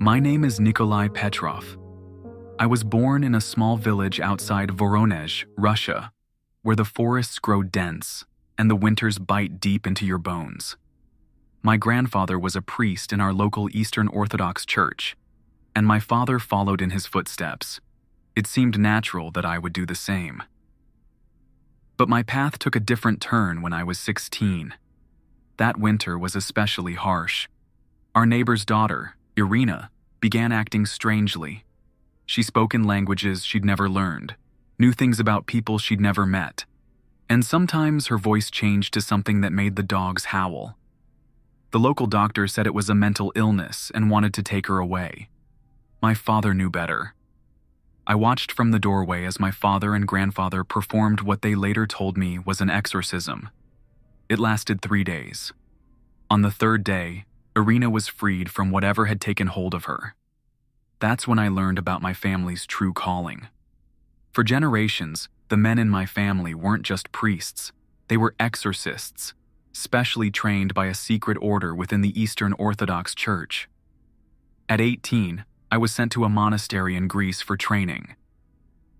My name is Nikolai Petrov. I was born in a small village outside Voronezh, Russia, where the forests grow dense and the winters bite deep into your bones. My grandfather was a priest in our local Eastern Orthodox church, and my father followed in his footsteps. It seemed natural that I would do the same. But my path took a different turn when I was 16. That winter was especially harsh. Our neighbor's daughter, Irina, began acting strangely. She spoke in languages she'd never learned, knew things about people she'd never met, and sometimes her voice changed to something that made the dogs howl. The local doctor said it was a mental illness and wanted to take her away. My father knew better. I watched from the doorway as my father and grandfather performed what they later told me was an exorcism. It lasted 3 days. On the third day, Irina was freed from whatever had taken hold of her. That's when I learned about my family's true calling. For generations, the men in my family weren't just priests, they were exorcists, specially trained by a secret order within the Eastern Orthodox Church. At 18, I was sent to a monastery in Greece for training.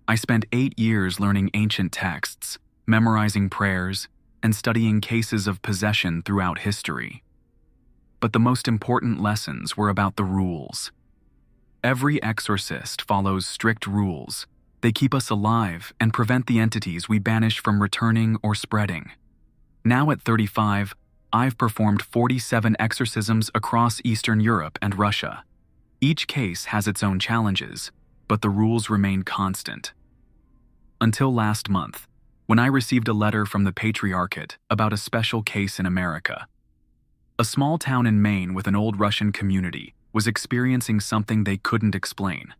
I spent 8 years learning ancient texts, memorizing prayers, and studying cases of possession throughout history. But the most important lessons were about the rules. Every exorcist follows strict rules. They keep us alive and prevent the entities we banish from returning or spreading. Now at 35, I've performed 47 exorcisms across Eastern Europe and Russia. Each case has its own challenges, but the rules remain constant. Until last month, when I received a letter from the Patriarchate about a special case in America. A small town in Maine with an old Russian community was experiencing something they couldn't explain.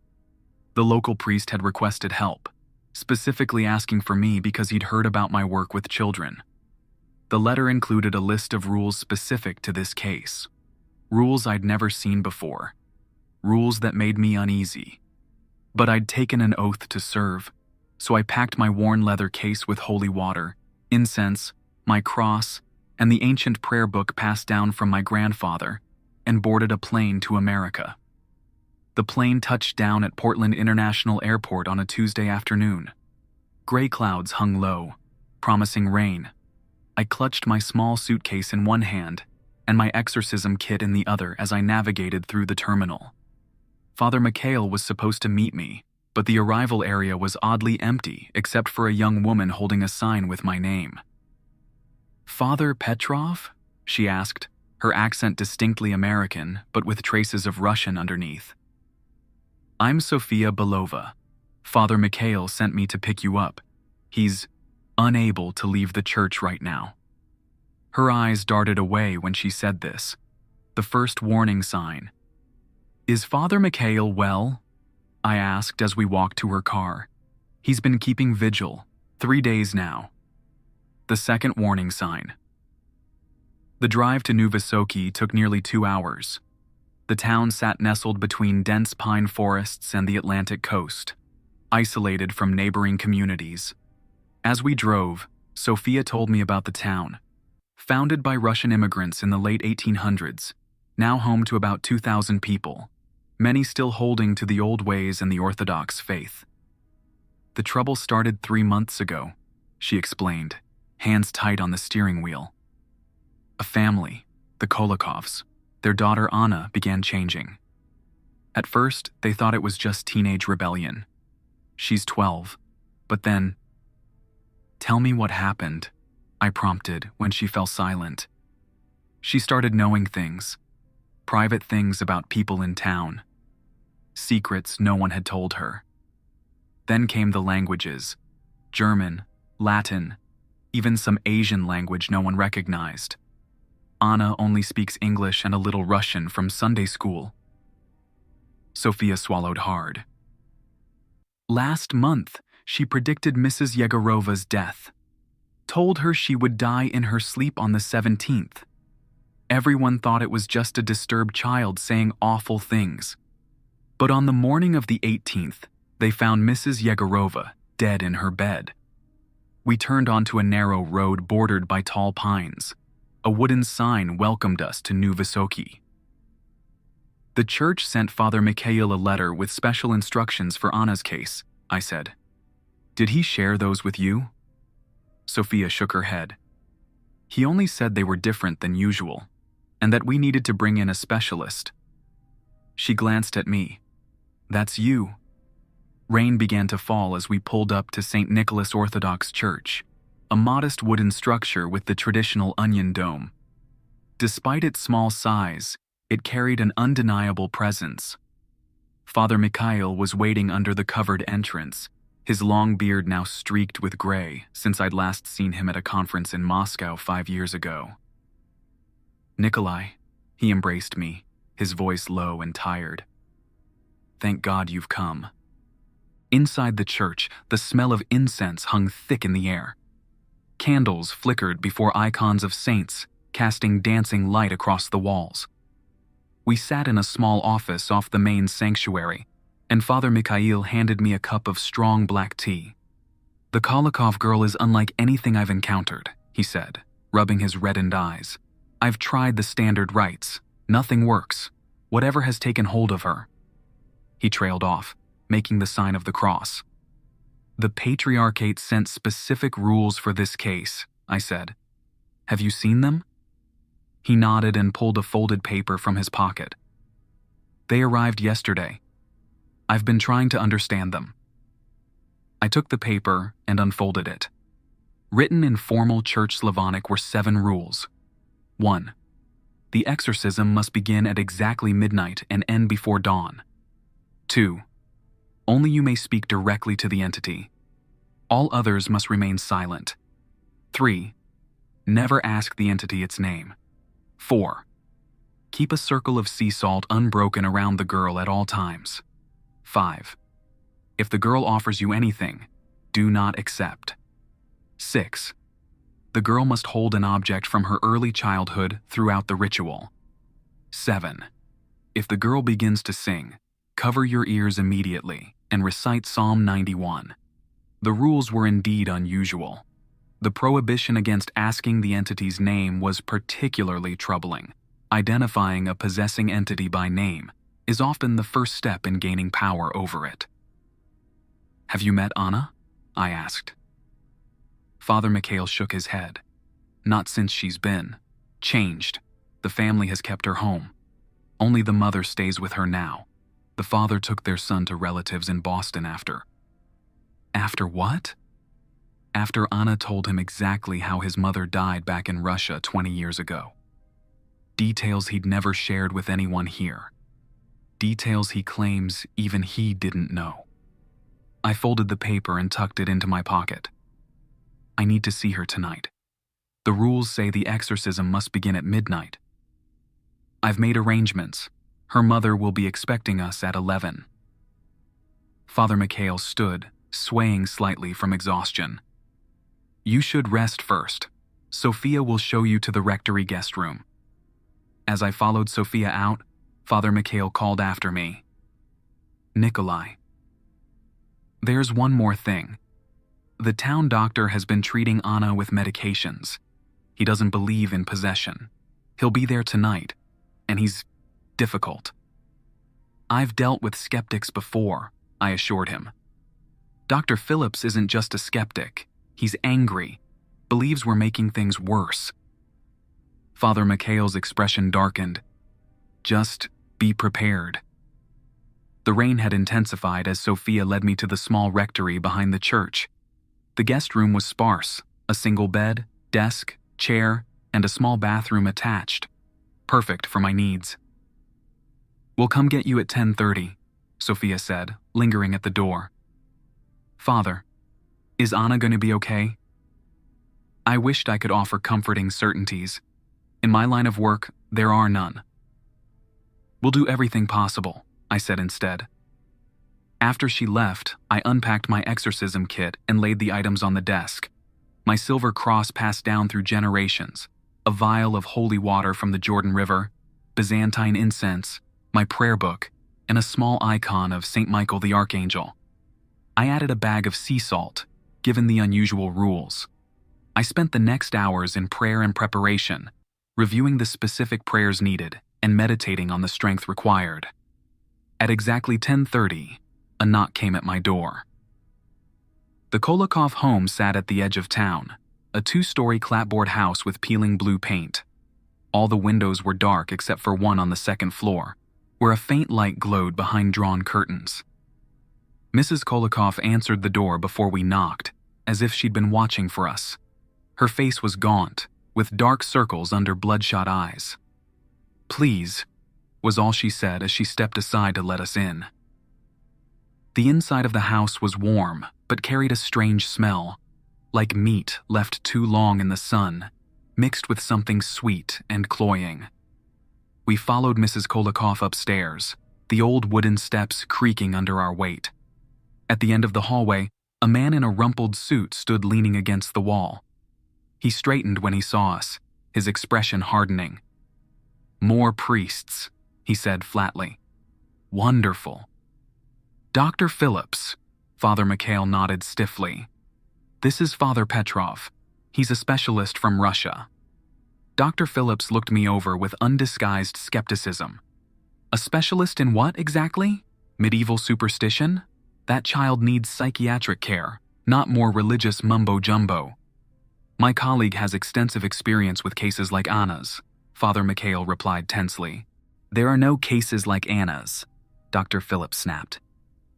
The local priest had requested help, specifically asking for me because he'd heard about my work with children. The letter included a list of rules specific to this case. Rules I'd never seen before. Rules that made me uneasy. But I'd taken an oath to serve, so I packed my worn leather case with holy water, incense, my cross, and the ancient prayer book passed down from my grandfather, and boarded a plane to America. The plane touched down at Portland International Airport on a Tuesday afternoon. Gray clouds hung low, promising rain. I clutched my small suitcase in one hand and my exorcism kit in the other as I navigated through the terminal. Father Mikhail was supposed to meet me, but the arrival area was oddly empty except for a young woman holding a sign with my name. "Father Petrov?" she asked, her accent distinctly American, but with traces of Russian underneath. "I'm Sofia Belova. Father Mikhail sent me to pick you up. He's unable to leave the church right now." Her eyes darted away when she said this. The first warning sign. "Is Father Mikhail well?" I asked as we walked to her car. "He's been keeping vigil, 3 days now." The second warning sign. The drive to New Vysoky took nearly 2 hours. The town sat nestled between dense pine forests and the Atlantic coast, isolated from neighboring communities. As we drove, Sophia told me about the town. Founded by Russian immigrants in the late 1800s, now home to about 2,000 people, many still holding to the old ways and the Orthodox faith. "The trouble started 3 months ago," she explained, hands tight on the steering wheel. "A family, the Kolikovs, their daughter Anna began changing. At first, they thought it was just teenage rebellion. She's 12, but then—" "Tell me what happened," I prompted when she fell silent. She started knowing things, private things about people in town, secrets no one had told her. Then came the languages, German, Latin, even some Asian language no one recognized. Anna only speaks English and a little Russian from Sunday school. Sophia swallowed hard. "Last month, she predicted Mrs. Yegorova's death. Told her she would die in her sleep on the 17th. Everyone thought it was just a disturbed child saying awful things. But on the morning of the 18th, they found Mrs. Yegorova dead in her bed. We turned onto a narrow road bordered by tall pines. A wooden sign welcomed us to New Vysoky. The church sent Father Mikhail a letter with special instructions for Anna's case, I said. Did he share those with you? Sophia shook her head. He only said they were different than usual, and that we needed to bring in a specialist. She glanced at me. That's you. Rain began to fall as we pulled up to St. Nicholas Orthodox Church, a modest wooden structure with the traditional onion dome. Despite its small size, it carried an undeniable presence. Father Mikhail was waiting under the covered entrance, his long beard now streaked with gray since I'd last seen him at a conference in Moscow 5 years ago. Nikolai, he embraced me, his voice low and tired. Thank God you've come. Inside the church, the smell of incense hung thick in the air. Candles flickered before icons of saints, casting dancing light across the walls. We sat in a small office off the main sanctuary, and Father Mikhail handed me a cup of strong black tea. The Kolokov girl is unlike anything I've encountered, he said, rubbing his reddened eyes. I've tried the standard rites. Nothing works. Whatever has taken hold of her. He trailed off, making the sign of the cross. The Patriarchate sent specific rules for this case, I said. Have you seen them? He nodded and pulled a folded paper from his pocket. They arrived yesterday. I've been trying to understand them. I took the paper and unfolded it. Written in formal Church Slavonic were 7 rules. 1. The exorcism must begin at exactly midnight and end before dawn. 2. Only you may speak directly to the entity. All others must remain silent. 3. Never ask the entity its name. 4. Keep a circle of sea salt unbroken around the girl at all times. 5. If the girl offers you anything, do not accept. 6. The girl must hold an object from her early childhood throughout the ritual. 7. If the girl begins to sing, cover your ears immediately and recite Psalm 91. The rules were indeed unusual. The prohibition against asking the entity's name was particularly troubling. Identifying a possessing entity by name is often the first step in gaining power over it. Have you met Anna? I asked. Father Mikhail shook his head. Not since she's been. Changed. The family has kept her home. Only the mother stays with her now. The father took their son to relatives in Boston after. After what? After Anna told him exactly how his mother died back in Russia 20 years ago. Details he'd never shared with anyone here. Details he claims even he didn't know. I folded the paper and tucked it into my pocket. I need to see her tonight. The rules say the exorcism must begin at midnight. I've made arrangements. Her mother will be expecting us at 11. Father Mikhail stood, swaying slightly from exhaustion. You should rest first. Sophia will show you to the rectory guest room. As I followed Sophia out, Father Mikhail called after me. Nikolai. There's one more thing. The town doctor has been treating Anna with medications. He doesn't believe in possession. He'll be there tonight, and he's difficult. I've dealt with skeptics before, I assured him. Dr. Phillips isn't just a skeptic. He's angry, believes we're making things worse. Father Mikhail's expression darkened. Just be prepared. The rain had intensified as Sophia led me to the small rectory behind the church. The guest room was sparse, a single bed, desk, chair, and a small bathroom attached. Perfect for my needs. We'll come get you at 10:30, Sophia said, lingering at the door. Father, is Anna going to be okay? I wished I could offer comforting certainties. In my line of work, there are none. We'll do everything possible, I said instead. After she left, I unpacked my exorcism kit and laid the items on the desk. My silver cross passed down through generations, a vial of holy water from the Jordan River, Byzantine incense, my prayer book, and a small icon of St. Michael the Archangel. I added a bag of sea salt, given the unusual rules. I spent the next hours in prayer and preparation, reviewing the specific prayers needed and meditating on the strength required. At exactly 10:30, a knock came at my door. The Kolakov home sat at the edge of town, a 2-story clapboard house with peeling blue paint. All the windows were dark except for one on the second floor, where a faint light glowed behind drawn curtains. Mrs. Kolakov answered the door before we knocked, as if she'd been watching for us. Her face was gaunt, with dark circles under bloodshot eyes. "Please," was all she said as she stepped aside to let us in. The inside of the house was warm, but carried a strange smell, like meat left too long in the sun, mixed with something sweet and cloying. We followed Mrs. Kolakov upstairs, the old wooden steps creaking under our weight. At the end of the hallway, a man in a rumpled suit stood leaning against the wall. He straightened when he saw us, his expression hardening. "More priests," he said flatly. "Wonderful." "Dr. Phillips," Father Mikhail nodded stiffly. "This is Father Petrov. He's a specialist from Russia." Dr. Phillips looked me over with undisguised skepticism. "A specialist in what exactly? Medieval superstition? That child needs psychiatric care, not more religious mumbo-jumbo." "My colleague has extensive experience with cases like Anna's," Father Mikhail replied tensely. "There are no cases like Anna's," Dr. Phillips snapped.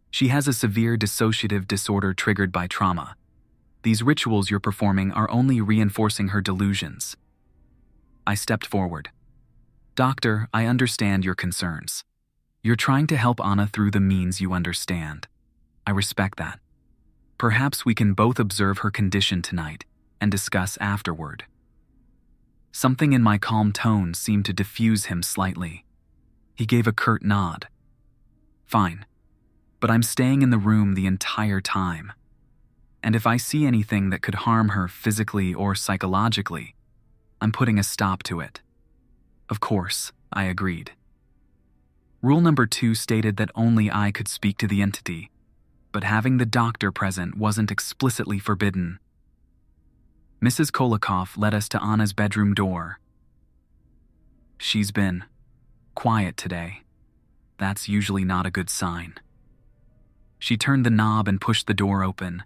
"She has a severe dissociative disorder triggered by trauma. These rituals you're performing are only reinforcing her delusions." I stepped forward. "Doctor, I understand your concerns. You're trying to help Anna through the means you understand. I respect that. Perhaps we can both observe her condition tonight and discuss afterward." Something in my calm tone seemed to diffuse him slightly. He gave a curt nod. "Fine, but I'm staying in the room the entire time. And if I see anything that could harm her physically or psychologically, I'm putting a stop to it." "Of course," I agreed. Rule number 2 stated that only I could speak to the entity, but having the doctor present wasn't explicitly forbidden. Mrs. Kolakov led us to Anna's bedroom door. "She's been quiet today. That's usually not a good sign." She turned the knob and pushed the door open.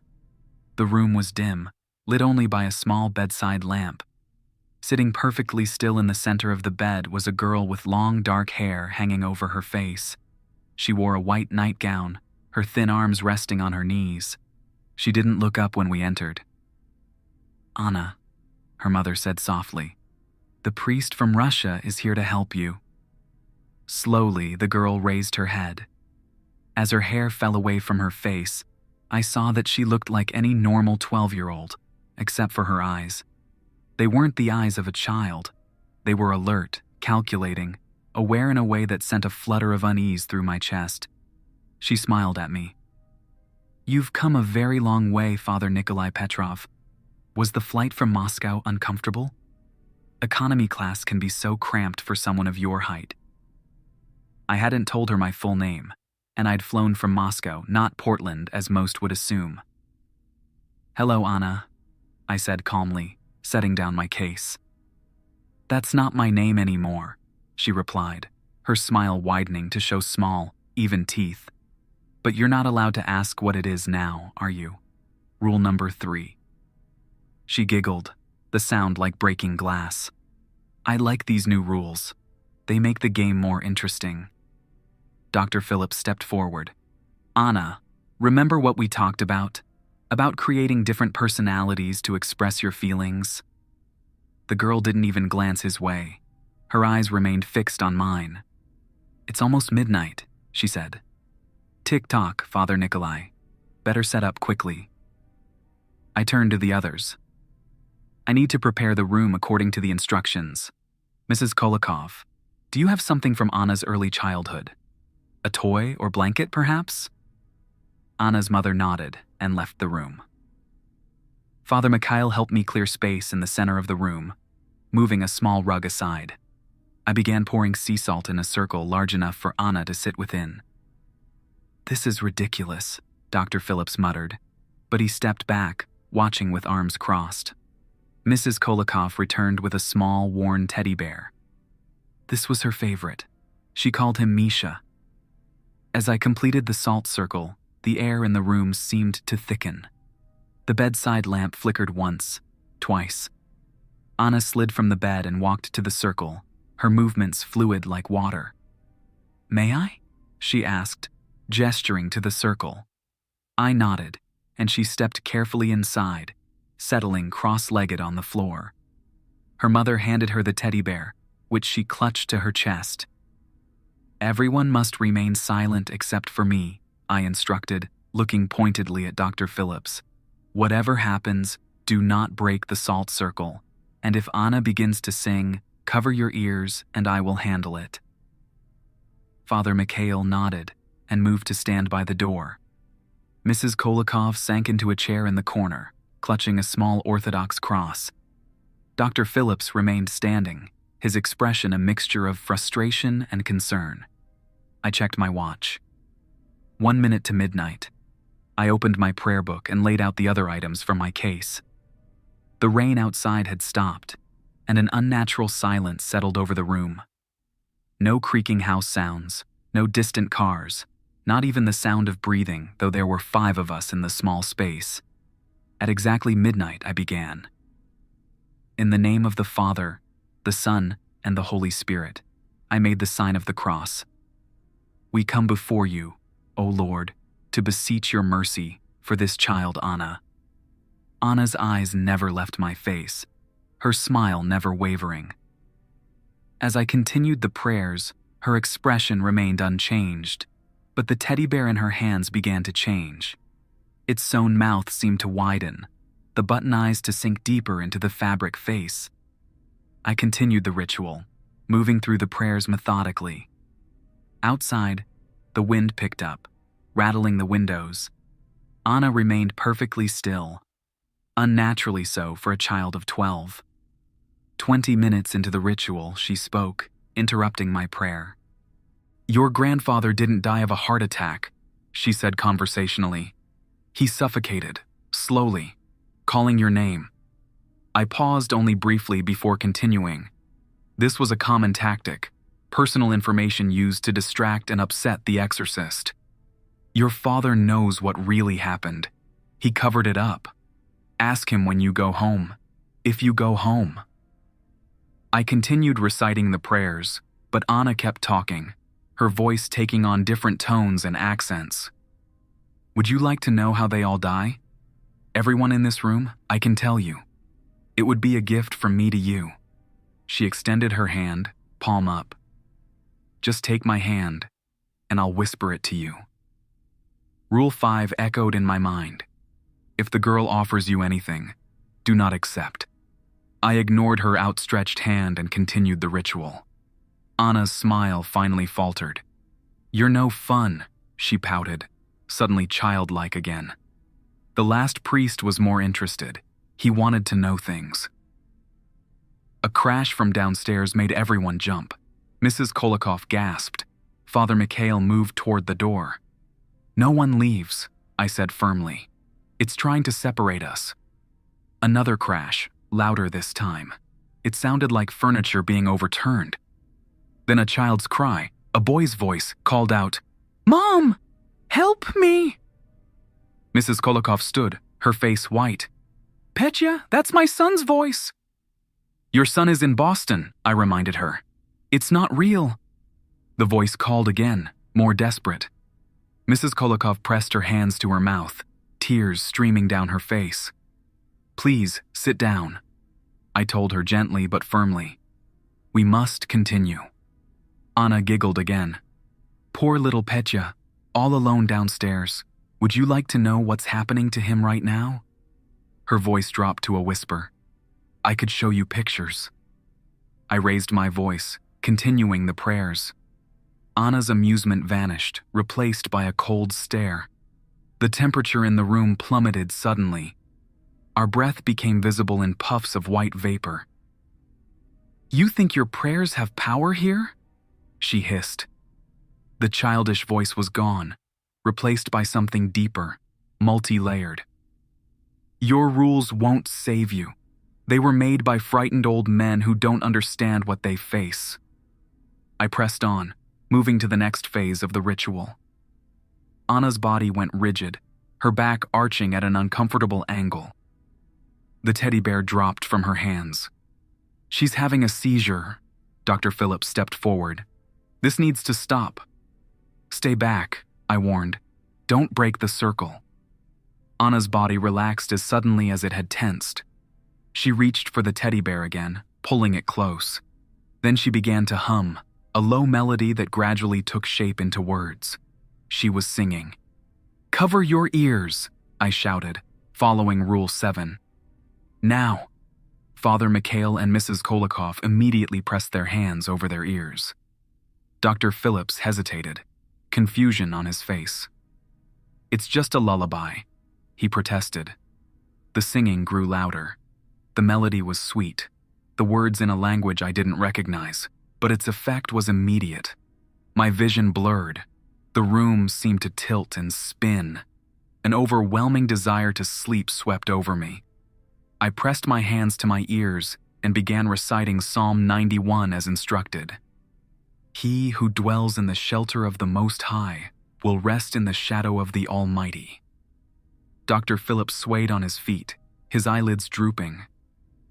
The room was dim, lit only by a small bedside lamp. Sitting perfectly still in the center of the bed was a girl with long dark hair hanging over her face. She wore a white nightgown, her thin arms resting on her knees. She didn't look up when we entered. "Anna," her mother said softly, "the priest from Russia is here to help you." Slowly, the girl raised her head. As her hair fell away from her face, I saw that she looked like any normal 12-year-old, except for her eyes. They weren't the eyes of a child. They were alert, calculating, aware in a way that sent a flutter of unease through my chest. She smiled at me. "You've come a very long way, Father Nikolai Petrov. Was the flight from Moscow uncomfortable? Economy class can be so cramped for someone of your height." I hadn't told her my full name, and I'd flown from Moscow, not Portland, as most would assume. "Hello, Anna," I said calmly, setting down my case. "That's not my name anymore," she replied, her smile widening to show small, even teeth. "But you're not allowed to ask what it is now, are you? Rule number 3. She giggled, the sound like breaking glass. "I like these new rules. They make the game more interesting." Dr. Phillips stepped forward. "Anna, remember what we talked about? About creating different personalities to express your feelings?" The girl didn't even glance his way. Her eyes remained fixed on mine. "It's almost midnight," she said. "Tick-tock, Father Nikolai. Better set up quickly." I turned to the others. "I need to prepare the room according to the instructions. Mrs. Kolakov, do you have something from Anna's early childhood? A toy or blanket, perhaps?" Anna's mother nodded and left the room. Father Mikhail helped me clear space in the center of the room, moving a small rug aside. I began pouring sea salt in a circle large enough for Anna to sit within. "This is ridiculous," Dr. Phillips muttered, but he stepped back, watching with arms crossed. Mrs. Kolakov returned with a small, worn teddy bear. This was her favorite. She called him Misha. As I completed the salt circle, the air in the room seemed to thicken. The bedside lamp flickered once, twice. Anna slid from the bed and walked to the circle, her movements fluid like water. "May I?" she asked, gesturing to the circle. I nodded, and she stepped carefully inside, settling cross-legged on the floor. Her mother handed her the teddy bear, which she clutched to her chest. "Everyone must remain silent except for me," I instructed, looking pointedly at Dr. Phillips. "Whatever happens, do not break the salt circle, and if Anna begins to sing, cover your ears and I will handle it." Father Mikhail nodded and moved to stand by the door. Mrs. Kolikov sank into a chair in the corner, clutching a small Orthodox cross. Dr. Phillips remained standing, his expression a mixture of frustration and concern. I checked my watch. 1 minute to midnight. I opened my prayer book and laid out the other items from my case. The rain outside had stopped, and an unnatural silence settled over the room. No creaking house sounds, no distant cars, not even the sound of breathing, though there were 5 of us in the small space. At exactly midnight, I began. "In the name of the Father, the Son, and the Holy Spirit," I made the sign of the cross. "We come before you, O Lord, to beseech your mercy for this child Anna." Anna's eyes never left my face, her smile never wavering. As I continued the prayers, her expression remained unchanged, but the teddy bear in her hands began to change. Its sewn mouth seemed to widen, the button eyes to sink deeper into the fabric face. I continued the ritual, moving through the prayers methodically. Outside, the wind picked up, rattling the windows. Anna remained perfectly still, unnaturally so for a child of 12. 20 minutes into the ritual, she spoke, interrupting my prayer. "Your grandfather didn't die of a heart attack," she said conversationally. "He suffocated, slowly, calling your name." I paused only briefly before continuing. This was a common tactic, personal information used to distract and upset the exorcist. "Your father knows what really happened. He covered it up. Ask him when you go home. If you go home." I continued reciting the prayers, but Anna kept talking, her voice taking on different tones and accents. "Would you like to know how they all die? Everyone in this room, I can tell you. It would be a gift from me to you." She extended her hand, palm up. "Just take my hand, and I'll whisper it to you." Rule 5 echoed in my mind. If the girl offers you anything, do not accept. I ignored her outstretched hand and continued the ritual. Anna's smile finally faltered. "You're no fun," she pouted, suddenly childlike again. The last priest was more interested. He wanted to know things. A crash from downstairs made everyone jump. Mrs. Kolikov gasped. Father Mikhail moved toward the door. "No one leaves," I said firmly. "It's trying to separate us." Another crash, louder this time. It sounded like furniture being overturned. Then a child's cry, a boy's voice, called out, "Mom! Help me!" Mrs. Kolikov stood, her face white. "Petya, that's my son's voice." "Your son is in Boston," I reminded her. "It's not real." The voice called again, more desperate. Mrs. Kolikov pressed her hands to her mouth, tears streaming down her face. "Please, sit down," I told her gently but firmly. "We must continue." Anna giggled again. "Poor little Petya, all alone downstairs. Would you like to know what's happening to him right now?" Her voice dropped to a whisper. "I could show you pictures." I raised my voice, continuing the prayers. Anna's amusement vanished, replaced by a cold stare. The temperature in the room plummeted suddenly. Our breath became visible in puffs of white vapor. "You think your prayers have power here?" she hissed. The childish voice was gone, replaced by something deeper, multi-layered. "Your rules won't save you. They were made by frightened old men who don't understand what they face." I pressed on, moving to the next phase of the ritual. Anna's body went rigid, her back arching at an uncomfortable angle. The teddy bear dropped from her hands. "She's having a seizure." Dr. Phillips stepped forward. "This needs to stop." "Stay back," I warned. "Don't break the circle." Anna's body relaxed as suddenly as it had tensed. She reached for the teddy bear again, pulling it close. Then she began to hum, a low melody that gradually took shape into words. She was singing. "Cover your ears," I shouted, following Rule 7. "Now." Father Mikhail and Mrs. Kolikoff immediately pressed their hands over their ears. Dr. Phillips hesitated, confusion on his face. "It's just a lullaby," he protested. The singing grew louder. The melody was sweet, the words in a language I didn't recognize, but its effect was immediate. My vision blurred. The room seemed to tilt and spin. An overwhelming desire to sleep swept over me. I pressed my hands to my ears and began reciting Psalm 91 as instructed. "He who dwells in the shelter of the Most High will rest in the shadow of the Almighty." Dr. Phillips swayed on his feet, his eyelids drooping.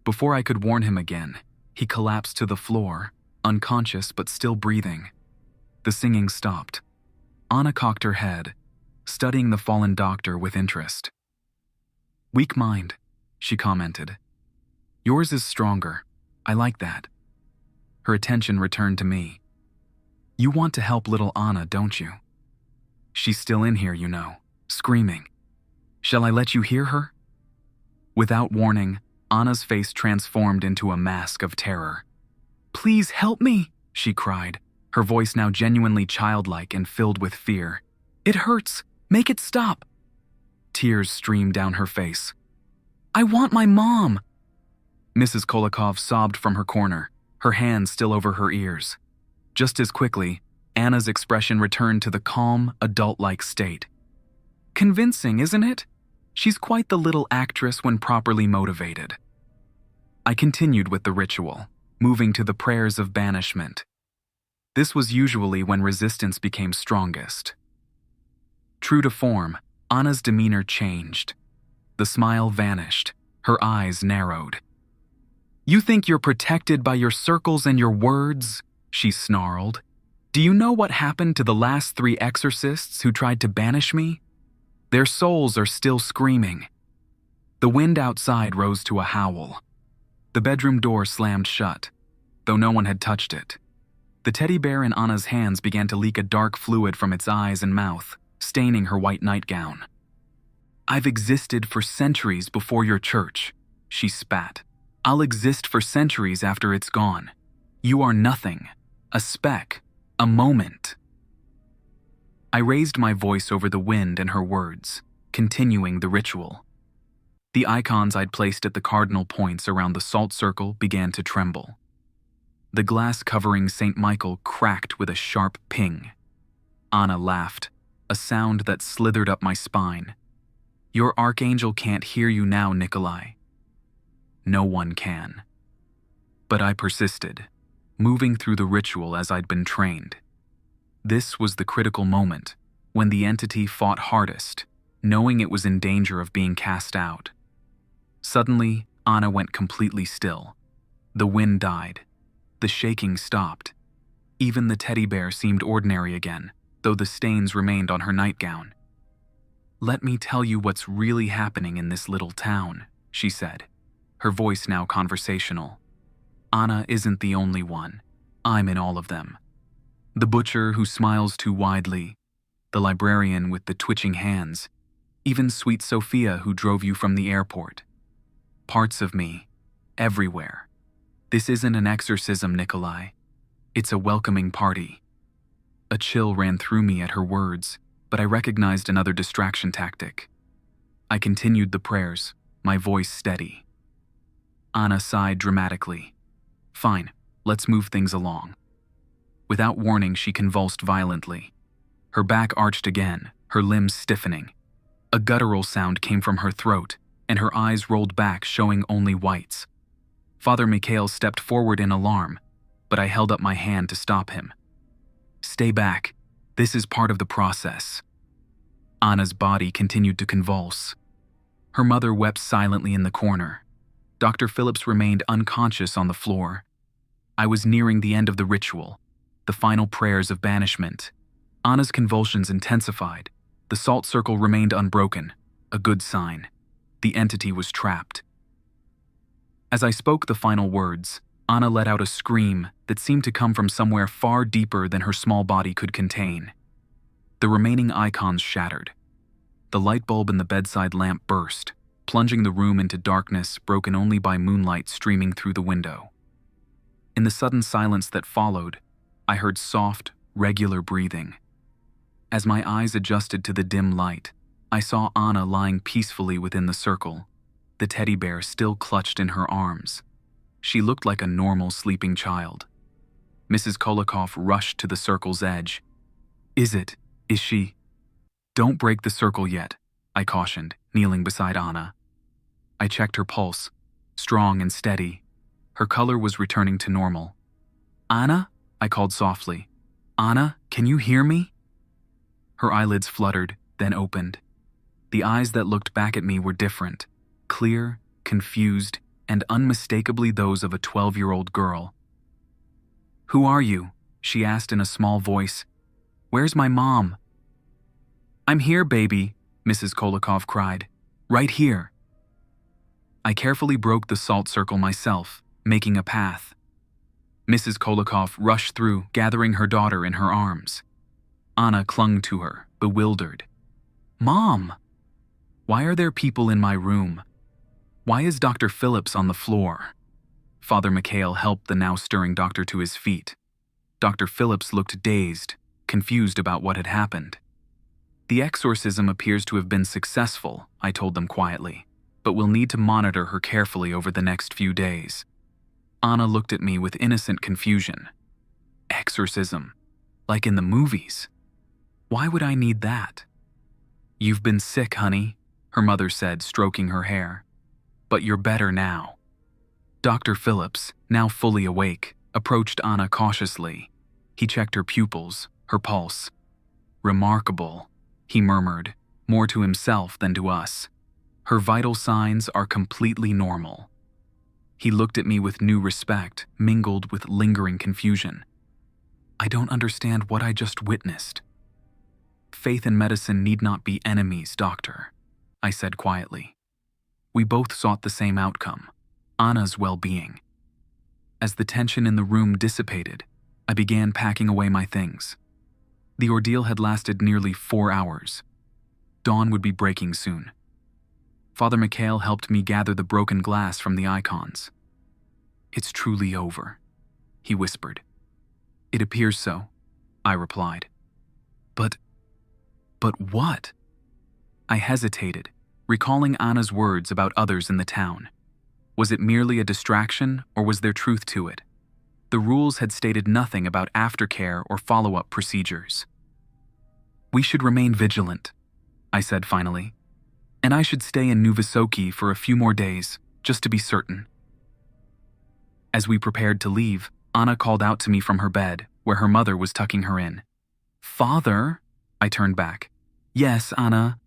Before I could warn him again, he collapsed to the floor, unconscious but still breathing. The singing stopped. Anna cocked her head, studying the fallen doctor with interest. "Weak mind," she commented. "Yours is stronger. I like that." Her attention returned to me. "You want to help little Anna, don't you? She's still in here, you know, screaming. Shall I let you hear her?" Without warning, Anna's face transformed into a mask of terror. "Please help me," she cried, her voice now genuinely childlike and filled with fear. "It hurts. Make it stop." Tears streamed down her face. "I want my mom." Mrs. Kolikoff sobbed from her corner, her hands still over her ears. Just as quickly, Anna's expression returned to the calm, adult-like state. "Convincing, isn't it? She's quite the little actress when properly motivated." I continued with the ritual, moving to the prayers of banishment. This was usually when resistance became strongest. True to form, Anna's demeanor changed. The smile vanished, her eyes narrowed. "You think you're protected by your circles and your words?" she snarled. "Do you know what happened to the last 3 exorcists who tried to banish me? Their souls are still screaming." The wind outside rose to a howl. The bedroom door slammed shut, though no one had touched it. The teddy bear in Anna's hands began to leak a dark fluid from its eyes and mouth, staining her white nightgown. "I've existed for centuries before your church," she spat. "I'll exist for centuries after it's gone. You are nothing, a speck, a moment." I raised my voice over the wind and her words, continuing the ritual. The icons I'd placed at the cardinal points around the salt circle began to tremble. The glass covering St. Michael cracked with a sharp ping. Anna laughed, a sound that slithered up my spine. "Your archangel can't hear you now, Nikolai." No one can. But I persisted, moving through the ritual as I'd been trained. This was the critical moment, when the entity fought hardest, knowing it was in danger of being cast out. Suddenly, Anna went completely still. The wind died. The shaking stopped. Even the teddy bear seemed ordinary again, though the stains remained on her nightgown. "Let me tell you what's really happening in this little town," she said, her voice now conversational. "Anna isn't the only one. I'm in all of them. The butcher who smiles too widely, the librarian with the twitching hands, even sweet Sophia who drove you from the airport. Parts of me, everywhere. This isn't an exorcism, Nikolai. It's a welcoming party." A chill ran through me at her words, but I recognized another distraction tactic. I continued the prayers, my voice steady. Anna sighed dramatically. "Fine, let's move things along." Without warning, she convulsed violently. Her back arched again, her limbs stiffening. A guttural sound came from her throat, and her eyes rolled back, showing only whites. Father Mikhail stepped forward in alarm, but I held up my hand to stop him. Stay back. This is part of the process. Anna's body continued to convulse. Her mother wept silently in the corner. Dr. Phillips remained unconscious on the floor. I was nearing the end of the ritual, the final prayers of banishment. Anna's convulsions intensified. The salt circle remained unbroken, a good sign. The entity was trapped. As I spoke the final words, Anna let out a scream that seemed to come from somewhere far deeper than her small body could contain. The remaining icons shattered. The light bulb in the bedside lamp burst, plunging the room into darkness broken only by moonlight streaming through the window. In the sudden silence that followed, I heard soft, regular breathing. As my eyes adjusted to the dim light, I saw Anna lying peacefully within the circle, the teddy bear still clutched in her arms. She looked like a normal sleeping child. Mrs. Kolikoff rushed to the circle's edge. Is she? Don't break the circle yet, I cautioned, kneeling beside Anna. I checked her pulse, strong and steady. Her color was returning to normal. Anna? I called softly. Anna, can you hear me? Her eyelids fluttered, then opened. The eyes that looked back at me were different, clear, confused, and unmistakably those of a 12-year-old girl. Who are you? She asked in a small voice. Where's my mom? I'm here, baby, Mrs. Kolikoff cried. Right here. I carefully broke the salt circle myself, making a path. Mrs. Kolikoff rushed through, gathering her daughter in her arms. Anna clung to her, bewildered. Mom! Why are there people in my room? Why is Dr. Phillips on the floor? Father Mikhail helped the now-stirring doctor to his feet. Dr. Phillips looked dazed, confused about what had happened. The exorcism appears to have been successful, I told them quietly, but we'll need to monitor her carefully over the next few days. Anna looked at me with innocent confusion. Exorcism? Like in the movies? Why would I need that? You've been sick, honey, her mother said, stroking her hair. But you're better now. Dr. Phillips, now fully awake, approached Anna cautiously. He checked her pupils, her pulse. Remarkable, he murmured, more to himself than to us. Her vital signs are completely normal. He looked at me with new respect, mingled with lingering confusion. I don't understand what I just witnessed. Faith and medicine need not be enemies, doctor, I said quietly. We both sought the same outcome, Anna's well-being. As the tension in the room dissipated, I began packing away my things. The ordeal had lasted nearly 4 hours. Dawn would be breaking soon. Father Mikhail helped me gather the broken glass from the icons. It's truly over, he whispered. It appears so, I replied. But what? I hesitated, recalling Anna's words about others in the town. Was it merely a distraction, or was there truth to it? The rules had stated nothing about aftercare or follow-up procedures. We should remain vigilant, I said finally. And I should stay in Nuvisoki for a few more days, just to be certain. As we prepared to leave, Anna called out to me from her bed, where her mother was tucking her in. Father? I turned back. Yes, Anna.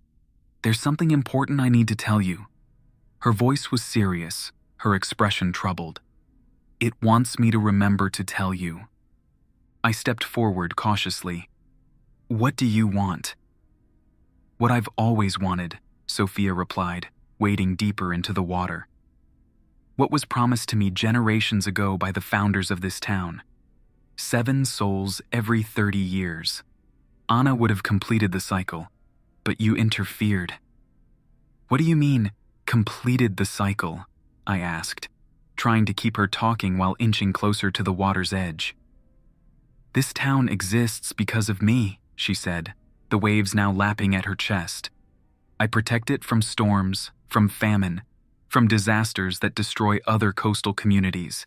There's something important I need to tell you. Her voice was serious, her expression troubled. It wants me to remember to tell you. I stepped forward cautiously. What do you want? What I've always wanted, Sophia replied, wading deeper into the water. What was promised to me generations ago by the founders of this town. 7 souls every 30 years. Anna would have completed the cycle, but you interfered. What do you mean, completed the cycle? I asked, trying to keep her talking while inching closer to the water's edge. This town exists because of me, she said, the waves now lapping at her chest. I protect it from storms, from famine, from disasters that destroy other coastal communities.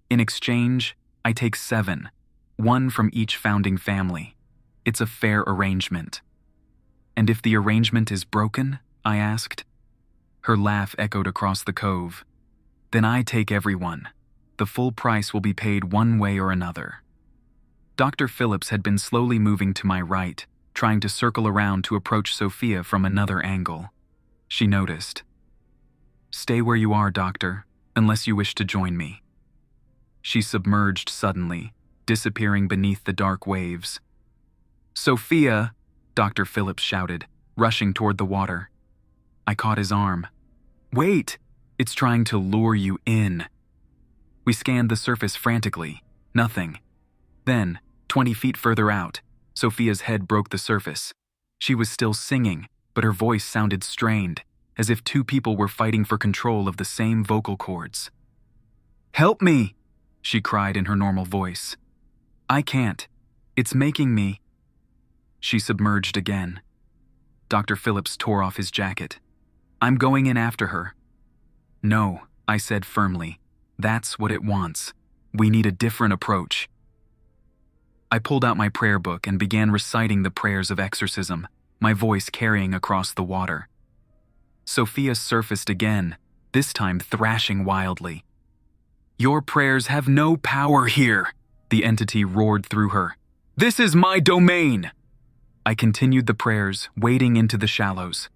In exchange, I take 7, 1 from each founding family. It's a fair arrangement. And if the arrangement is broken? I asked. Her laugh echoed across the cove. Then I take everyone. The full price will be paid one way or another. Dr. Phillips had been slowly moving to my right, trying to circle around to approach Sophia from another angle. She noticed. "Stay where you are, Doctor, unless you wish to join me." She submerged suddenly, disappearing beneath the dark waves. "Sophia!" Dr. Phillips shouted, rushing toward the water. I caught his arm. "Wait! It's trying to lure you in." We scanned the surface frantically. Nothing. Then, 20 feet further out, Sophia's head broke the surface. She was still singing, but her voice sounded strained, as if two people were fighting for control of the same vocal cords. "Help me!" she cried in her normal voice. "I can't. It's making me." She submerged again. Dr. Phillips tore off his jacket. "I'm going in after her." "No," I said firmly. "That's what it wants. We need a different approach." I pulled out my prayer book and began reciting the prayers of exorcism, my voice carrying across the water. Sophia surfaced again, this time thrashing wildly. "Your prayers have no power here," the entity roared through her. "This is my domain!" I continued the prayers, wading into the shallows.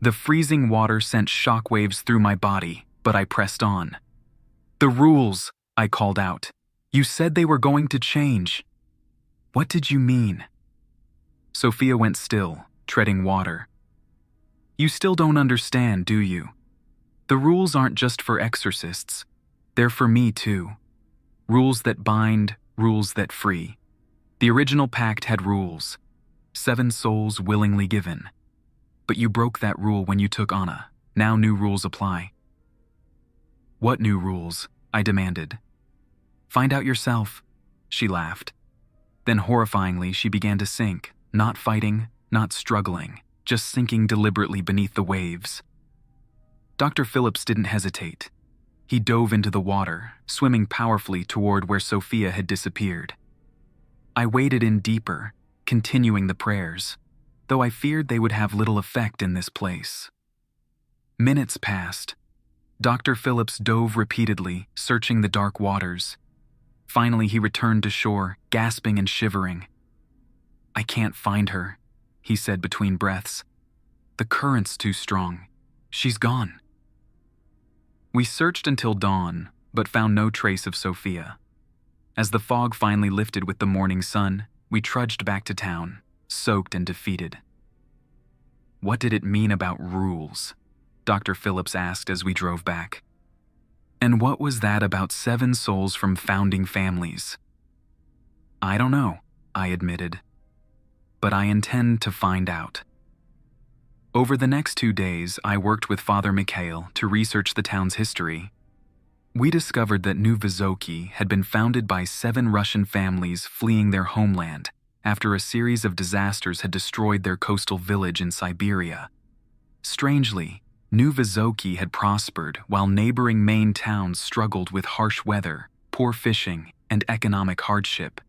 The freezing water sent shockwaves through my body, but I pressed on. "The rules," I called out. "You said they were going to change." "What did you mean?" Sophia went still, treading water. "You still don't understand, do you? The rules aren't just for exorcists. They're for me too. Rules that bind, rules that free. The original pact had rules. 7 souls willingly given. But you broke that rule when you took Anna. Now new rules apply." "What new rules?" I demanded. "Find out yourself," she laughed. Then horrifyingly she began to sink, not fighting, not struggling, just sinking deliberately beneath the waves. Dr. Phillips didn't hesitate. He dove into the water, swimming powerfully toward where Sophia had disappeared. I waded in deeper, continuing the prayers, though I feared they would have little effect in this place. Minutes passed. Dr. Phillips dove repeatedly, searching the dark waters. Finally, he returned to shore, gasping and shivering. "I can't find her," he said between breaths. "The current's too strong. She's gone." We searched until dawn, but found no trace of Sophia. As the fog finally lifted with the morning sun, we trudged back to town, soaked and defeated. "What did it mean about rules?" Dr. Phillips asked as we drove back. "And what was that about 7 souls from founding families?" "I don't know," I admitted. "But I intend to find out." Over the next 2 days, I worked with Father Mikhail to research the town's history. We discovered that New Visoki had been founded by 7 Russian families fleeing their homeland after a series of disasters had destroyed their coastal village in Siberia. Strangely, New Visoki had prospered while neighboring Maine towns struggled with harsh weather, poor fishing, and economic hardship.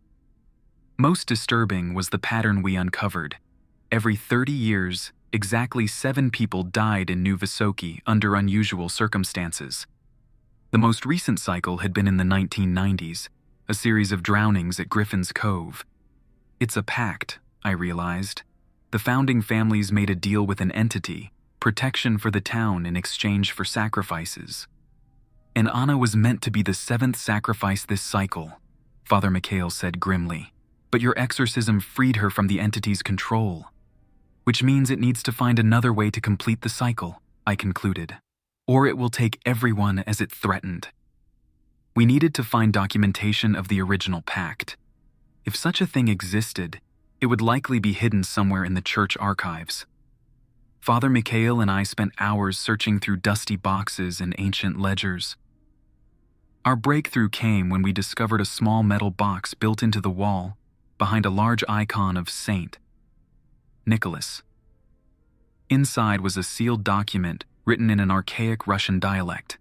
Most disturbing was the pattern we uncovered. Every 30 years, exactly 7 people died in New Visoki under unusual circumstances. The most recent cycle had been in the 1990s, a series of drownings at Griffin's Cove. It's a pact, I realized. The founding families made a deal with an entity, protection for the town in exchange for sacrifices. And Anna was meant to be the 7th sacrifice this cycle, Father Mikhail said grimly. But your exorcism freed her from the entity's control. Which means it needs to find another way to complete the cycle, I concluded. Or it will take everyone as it threatened. We needed to find documentation of the original pact. If such a thing existed, it would likely be hidden somewhere in the church archives. Father Mikhail and I spent hours searching through dusty boxes and ancient ledgers. Our breakthrough came when we discovered a small metal box built into the wall behind a large icon of Saint Nicholas. Inside was a sealed document written in an archaic Russian dialect.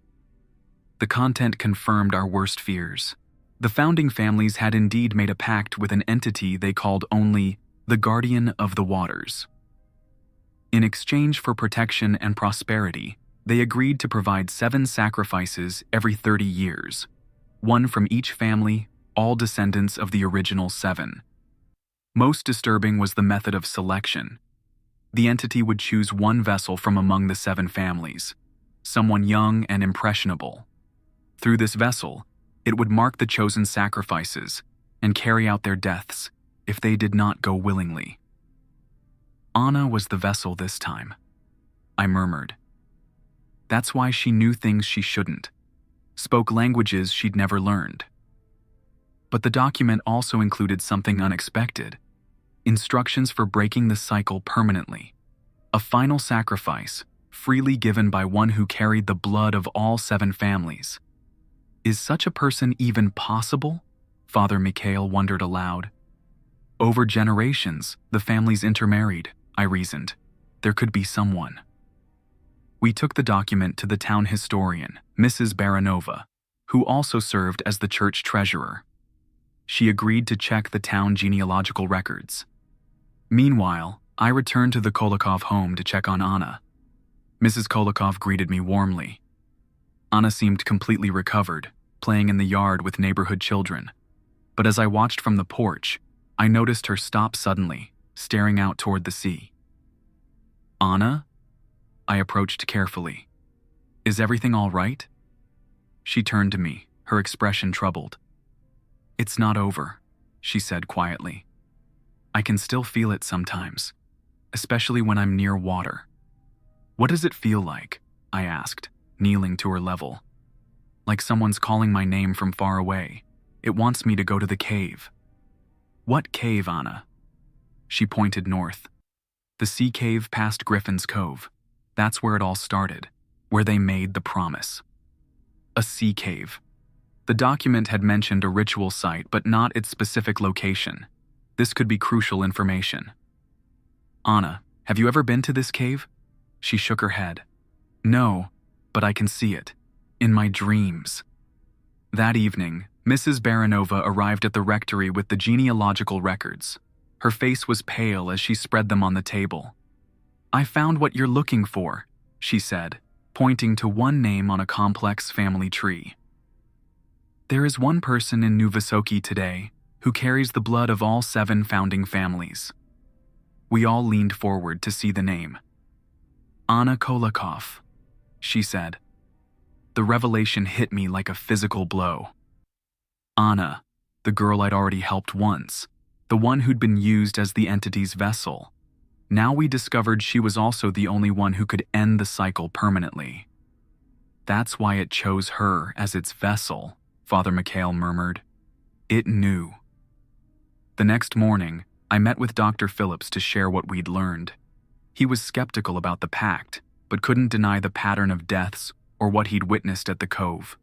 The content confirmed our worst fears. The founding families had indeed made a pact with an entity they called only the Guardian of the Waters. In exchange for protection and prosperity, they agreed to provide 7 sacrifices every 30 years, 1 from each family, all descendants of the original 7. Most disturbing was the method of selection. The entity would choose one vessel from among the 7 families, someone young and impressionable. Through this vessel, it would mark the chosen sacrifices and carry out their deaths if they did not go willingly. Anna was the vessel this time, I murmured. That's why she knew things she shouldn't, spoke languages she'd never learned. But the document also included something unexpected: instructions for breaking the cycle permanently. A final sacrifice, freely given by one who carried the blood of all 7 families. Is such a person even possible? Father Mikhail wondered aloud. Over generations, the families intermarried, I reasoned. There could be someone. We took the document to the town historian, Mrs. Baranova, who also served as the church treasurer. She agreed to check the town genealogical records. Meanwhile, I returned to the Kolokov home to check on Anna. Mrs. Kolokov greeted me warmly. Anna seemed completely recovered, playing in the yard with neighborhood children. But as I watched from the porch, I noticed her stop suddenly, staring out toward the sea. Anna? I approached carefully. Is everything all right? She turned to me, her expression troubled. It's not over, she said quietly. I can still feel it sometimes, especially when I'm near water. What does it feel like? I asked, kneeling to her level. Like someone's calling my name from far away. It wants me to go to the cave. What cave, Anna? She pointed north. The sea cave past Griffin's Cove. That's where it all started, where they made the promise. A sea cave. The document had mentioned a ritual site, but not its specific location. This could be crucial information. Anna, have you ever been to this cave? She shook her head. No, but I can see it. In my dreams. That evening, Mrs. Baranova arrived at the rectory with the genealogical records. Her face was pale as she spread them on the table. I found what you're looking for, she said, pointing to one name on a complex family tree. There is one person in New Vysoki today who carries the blood of all 7 founding families. We all leaned forward to see the name. Anna Kolokov, she said. The revelation hit me like a physical blow. Anna, the girl I'd already helped once, the one who'd been used as the entity's vessel. Now we discovered she was also the only one who could end the cycle permanently. That's why it chose her as its vessel, Father Mikhail murmured. It knew. The next morning, I met with Dr. Phillips to share what we'd learned. He was skeptical about the pact, but couldn't deny the pattern of deaths or what he'd witnessed at the cove.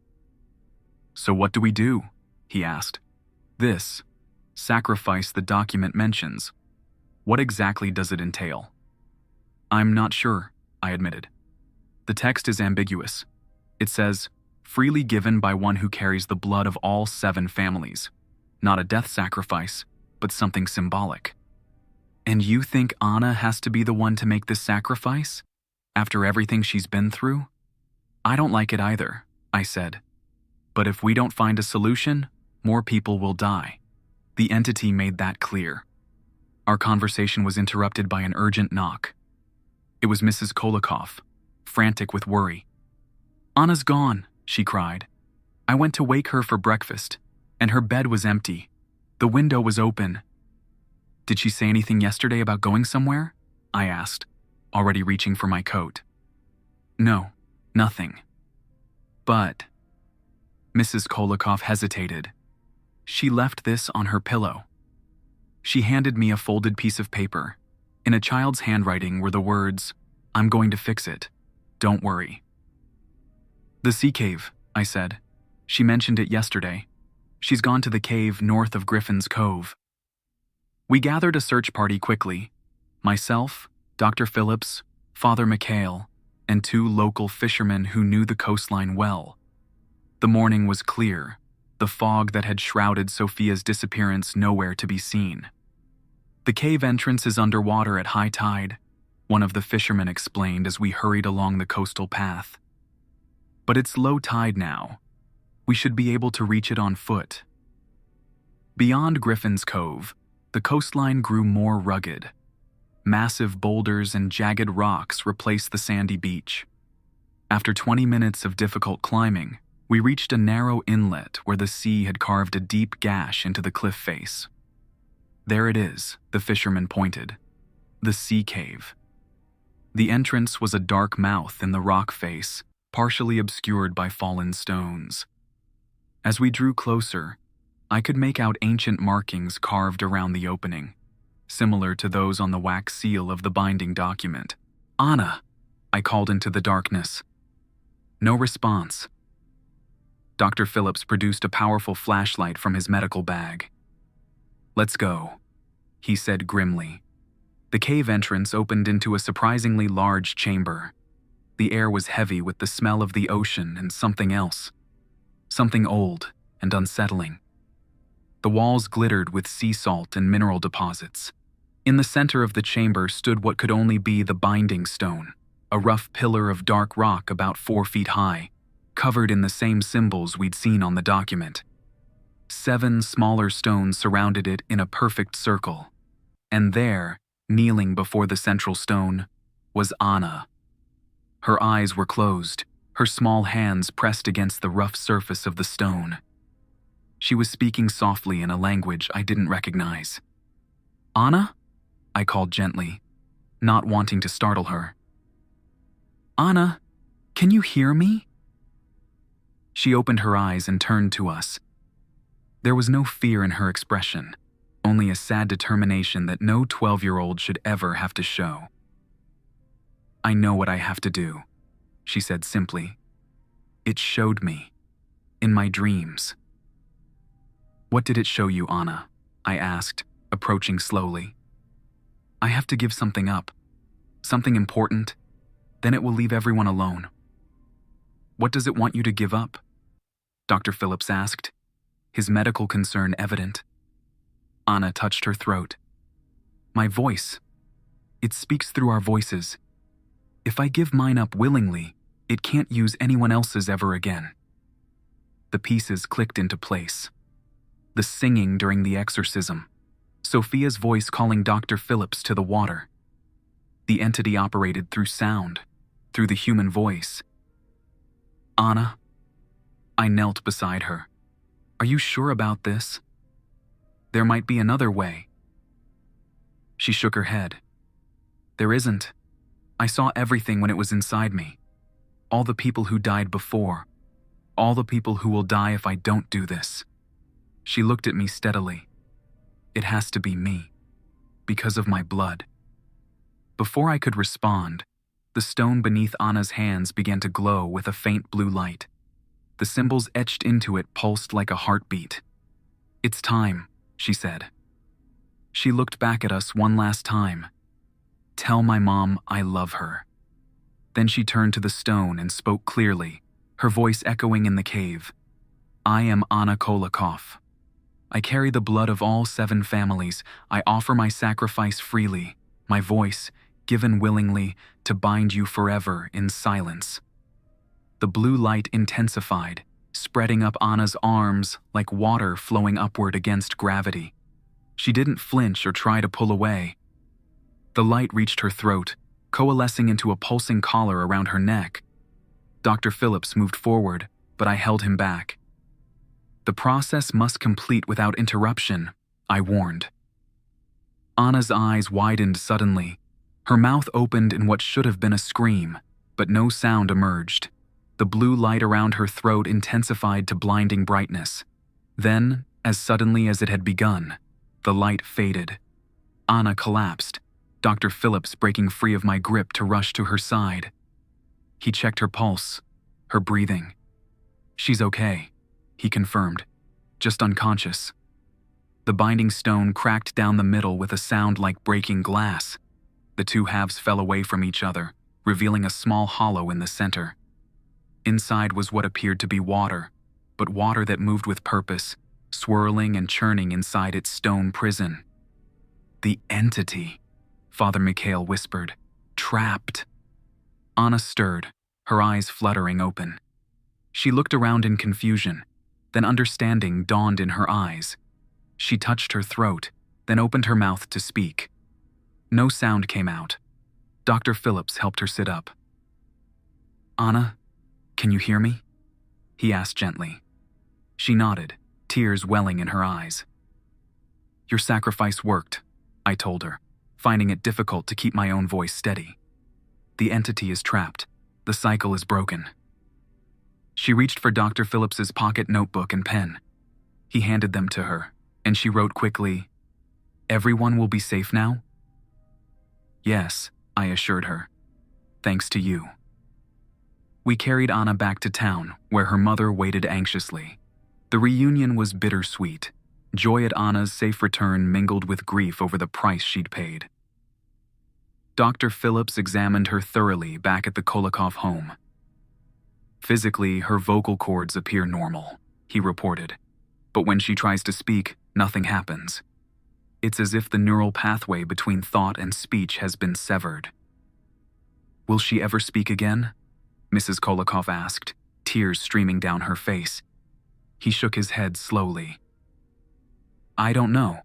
So what do we do? He asked. This sacrifice the document mentions. What exactly does it entail? I'm not sure, I admitted. The text is ambiguous. It says, freely given by one who carries the blood of all 7 families. Not a death sacrifice, but something symbolic. And you think Anna has to be the one to make this sacrifice? After everything she's been through? I don't like it either, I said. But if we don't find a solution, more people will die. The entity made that clear. Our conversation was interrupted by an urgent knock. It was Mrs. Kolokov, frantic with worry. Anna's gone, she cried. I went to wake her for breakfast, and her bed was empty. The window was open. Did she say anything yesterday about going somewhere? I asked, already reaching for my coat. No, nothing. But Mrs. Kolokov hesitated. She left this on her pillow. She handed me a folded piece of paper. In a child's handwriting were the words, I'm going to fix it. Don't worry. The sea cave, I said. She mentioned it yesterday. She's gone to the cave north of Griffin's Cove. We gathered a search party quickly. Myself, Dr. Phillips, Father Mikhail, and 2 local fishermen who knew the coastline well. The morning was clear, the fog that had shrouded Sophia's disappearance nowhere to be seen. The cave entrance is underwater at high tide, one of the fishermen explained as we hurried along the coastal path. But it's low tide now. We should be able to reach it on foot. Beyond Griffin's Cove, the coastline grew more rugged. Massive boulders and jagged rocks replaced the sandy beach. After 20 minutes of difficult climbing, we reached a narrow inlet where the sea had carved a deep gash into the cliff face. "There it is," the fisherman pointed. "The sea cave." The entrance was a dark mouth in the rock face, partially obscured by fallen stones. As we drew closer, I could make out ancient markings carved around the opening, similar to those on the wax seal of the binding document. "Anna," I called into the darkness. No response. Dr. Phillips produced a powerful flashlight from his medical bag. "Let's go," he said grimly. The cave entrance opened into a surprisingly large chamber. The air was heavy with the smell of the ocean and something else. Something old and unsettling. The walls glittered with sea salt and mineral deposits. In the center of the chamber stood what could only be the binding stone, a rough pillar of dark rock about 4 feet high, covered in the same symbols we'd seen on the document. 7 smaller stones surrounded it in a perfect circle. And there, kneeling before the central stone, was Anna. Her eyes were closed, her small hands pressed against the rough surface of the stone. She was speaking softly in a language I didn't recognize. "Anna?" I called gently, not wanting to startle her. "Anna, can you hear me?" She opened her eyes and turned to us. There was no fear in her expression, only a sad determination that no 12-year-old should ever have to show. "I know what I have to do," she said simply. "It showed me. In my dreams." "What did it show you, Anna?" I asked, approaching slowly. "I have to give something up. Something important. Then it will leave everyone alone." "What does it want you to give up?" Dr. Phillips asked, his medical concern evident. Anna touched her throat. "My voice. It speaks through our voices. If I give mine up willingly, it can't use anyone else's ever again." The pieces clicked into place. The singing during the exorcism. Sophia's voice calling Dr. Phillips to the water. The entity operated through sound, through the human voice. "Anna," I knelt beside her. "Are you sure about this? There might be another way." She shook her head. "There isn't. I saw everything when it was inside me. All the people who died before. All the people who will die if I don't do this." She looked at me steadily. "It has to be me. Because of my blood." Before I could respond, the stone beneath Anna's hands began to glow with a faint blue light. The symbols etched into it pulsed like a heartbeat. "It's time," she said. She looked back at us one last time. "Tell my mom I love her." Then she turned to the stone and spoke clearly, her voice echoing in the cave. "I am Anna Kolakov. I carry the blood of all 7 families. I offer my sacrifice freely, my voice, given willingly, to bind you forever in silence." The blue light intensified, spreading up Anna's arms like water flowing upward against gravity. She didn't flinch or try to pull away. The light reached her throat, coalescing into a pulsing collar around her neck. Dr. Phillips moved forward, but I held him back. "The process must complete without interruption," I warned. Anna's eyes widened suddenly. Her mouth opened in what should have been a scream, but no sound emerged. The blue light around her throat intensified to blinding brightness. Then, as suddenly as it had begun, the light faded. Anna collapsed, Dr. Phillips breaking free of my grip to rush to her side. He checked her pulse, her breathing. "She's okay," he confirmed, "just unconscious." The binding stone cracked down the middle with a sound like breaking glass. The 2 halves fell away from each other, revealing a small hollow in the center. Inside was what appeared to be water, but water that moved with purpose, swirling and churning inside its stone prison. "The entity," Father Mikhail whispered. "Trapped." Anna stirred, her eyes fluttering open. She looked around in confusion, then understanding dawned in her eyes. She touched her throat, then opened her mouth to speak. No sound came out. Dr. Phillips helped her sit up. "Anna, can you hear me?" he asked gently. She nodded, tears welling in her eyes. "Your sacrifice worked," I told her, finding it difficult to keep my own voice steady. "The entity is trapped. The cycle is broken." She reached for Dr. Phillips's pocket notebook and pen. He handed them to her, and she wrote quickly, "Everyone will be safe now?" "Yes," I assured her. "Thanks to you." We carried Anna back to town, where her mother waited anxiously. The reunion was bittersweet. Joy at Anna's safe return mingled with grief over the price she'd paid. Dr. Phillips examined her thoroughly back at the Kolikoff home. "Physically, her vocal cords appear normal," he reported. "But when she tries to speak, nothing happens. It's as if the neural pathway between thought and speech has been severed." "Will she ever speak again?" Mrs. Kolikoff asked, tears streaming down her face. He shook his head slowly. "I don't know.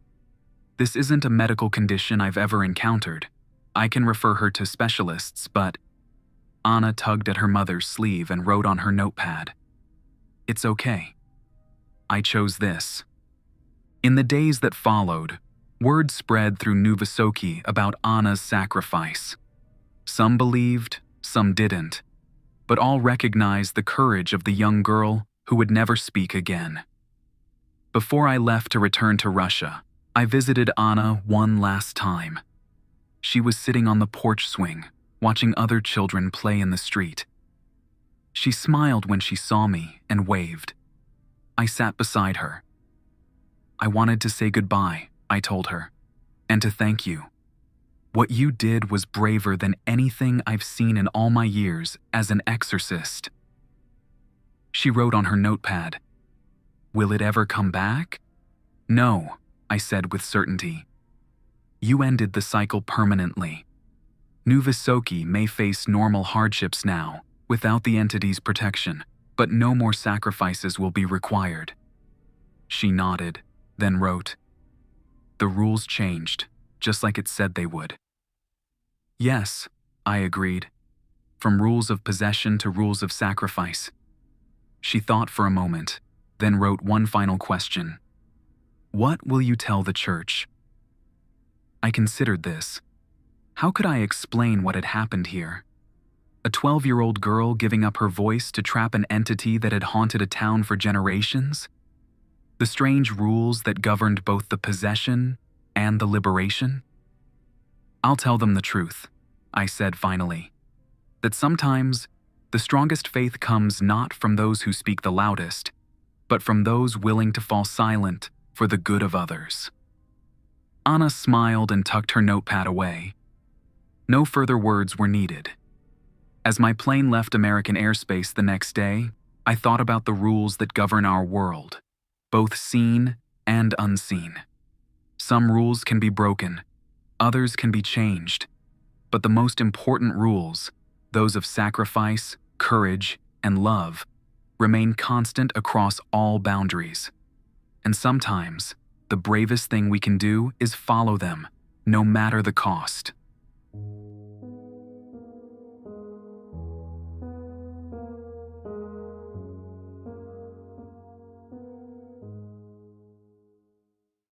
This isn't a medical condition I've ever encountered. I can refer her to specialists, but..." Anna tugged at her mother's sleeve and wrote on her notepad, "It's okay. I chose this." In the days that followed, word spread through Nuvisoki about Anna's sacrifice. Some believed, some didn't, but all recognized the courage of the young girl who would never speak again. Before I left to return to Russia, I visited Anna one last time. She was sitting on the porch swing, watching other children play in the street. She smiled when she saw me and waved. I sat beside her. "I wanted to say goodbye," I told her, "and to thank you. What you did was braver than anything I've seen in all my years as an exorcist." She wrote on her notepad, "Will it ever come back?" "No," I said with certainty. "You ended the cycle permanently. Nuvisoki may face normal hardships now, without the entity's protection, but no more sacrifices will be required." She nodded, then wrote, "The rules changed, just like it said they would." "Yes," I agreed. "From rules of possession to rules of sacrifice." She thought for a moment, then wrote one final question. "What will you tell the church?" I considered this. How could I explain what had happened here? A 12-year-old girl giving up her voice to trap an entity that had haunted a town for generations? The strange rules that governed both the possession and the liberation? "I'll tell them the truth," I said finally. "That sometimes the strongest faith comes not from those who speak the loudest, but from those willing to fall silent for the good of others." Anna smiled and tucked her notepad away. No further words were needed. As my plane left American airspace the next day, I thought about the rules that govern our world, both seen and unseen. Some rules can be broken, others can be changed, but the most important rules, those of sacrifice, courage, and love, remain constant across all boundaries. And sometimes, the bravest thing we can do is follow them, no matter the cost.